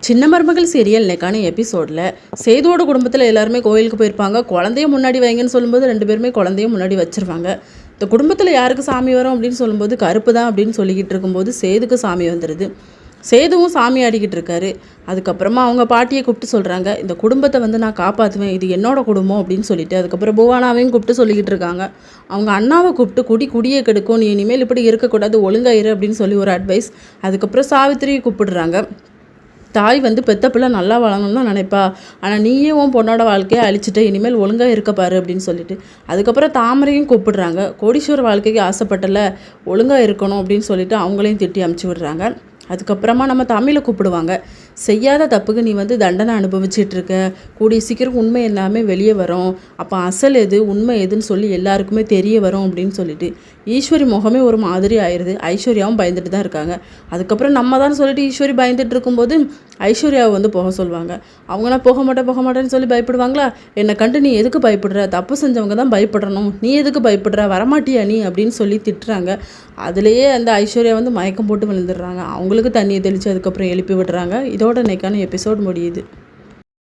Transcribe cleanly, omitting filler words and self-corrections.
சின்ன மருமகள் சீரியல் இன்னைக்கான எபிசோடில் சேதுவோட குடும்பத்தில் எல்லாருமே கோயிலுக்கு போயிருப்பாங்க. குழந்தைய முன்னாடி வைங்கன்னு சொல்லும்போது 2 பேருமே குழந்தைய முன்னாடி வச்சுருவாங்க. இந்த குடும்பத்தில் யாருக்கு சாமி வரும் அப்படின்னு சொல்லும்போது கருப்பு தான் அப்படின்னு சொல்லிக்கிட்டு இருக்கும்போது சேதுக்கு சாமி வந்துடுது. சேதுவும் சாமி ஆடிக்கிட்டு இருக்காரு. அதுக்கப்புறமா அவங்க பாட்டியை கூப்பிட்டு சொல்கிறாங்க, இந்த குடும்பத்தை நான் காப்பாற்றுவேன், இது என்னோட குடும்பம் அப்படின்னு சொல்லிட்டு. அதுக்கப்புறம் புவானாவையும் கூப்பிட்டு சொல்லிக்கிட்டு இருக்காங்க. அவங்க அண்ணாவை கூப்பிட்டு குடியை கெடுக்கும், நீ இனிமேல் இப்படி இருக்கக்கூடாது, ஒழுங்காயிரு அப்படின்னு சொல்லி ஒரு அட்வைஸ். அதுக்கப்புறம் சாவித்திரியை கூப்பிடுறாங்க. தாய் பெத்த பிள்ளை நல்லா வளரணும்னு தான் நினைப்பா, ஆனால் நீயே உன் பொண்ணோட வாழ்க்கையை அழிச்சிட்டு இனிமேல் ஒழுங்காக இருக்கப்பாரு அப்படின்னு சொல்லிட்டு. அதுக்கப்புறம் தாமரையும் கூப்பிடுறாங்க. கோடீஸ்வர வாழ்க்கைக்கு ஆசைப்பட்டல, ஒழுங்காக இருக்கணும் அப்படின்னு சொல்லிட்டு அவங்களையும் திட்டி அமுச்சு விடுறாங்க. அதுக்கப்புறமா நம்ம தமிழை கூப்பிடுவாங்க. செய்யாத தப்புக்கு நீ தண்டனை அனுபவிச்சிட்ருக்க, கூடிய சீக்கிரம் உண்மை எல்லாமே வெளியே வரும், அப்போ அசல் எது உண்மை எதுன்னு சொல்லி எல்லாருக்குமே தெரிய வரும் அப்படின்னு சொல்லிட்டு ஈஸ்வரி முகமே ஒரு மாதிரி ஆயிடுது. ஐஸ்வர்யாவும் பயந்துட்டு தான் இருக்காங்க. அதுக்கப்புறம் நம்ம தான் சொல்லிட்டு ஈஸ்வரி பயந்துட்டு இருக்கும்போது ஐஸ்வர்யாவை போக சொல்லுவாங்க. அவங்கனா போக மாட்டேன்னு சொல்லி பயப்படுவாங்களா, என்னை கண்டு நீ எதுக்கு பயப்படுற, தப்பு செஞ்சவங்க தான் பயப்படணும், நீ எதுக்கு பயப்படுற, வரமாட்டியா நீ அப்படின்னு சொல்லி திட்டுறாங்க. அதுலேயே அந்த ஐஸ்வர்யா மயக்கம் போட்டு விழுந்துடுறாங்க. அவங்களுக்கு தண்ணியை தெளித்து அதுக்கப்புறம் எழுப்பி விடுறாங்க. இதோட இன்னைக்கான எபிசோட் முடியுது.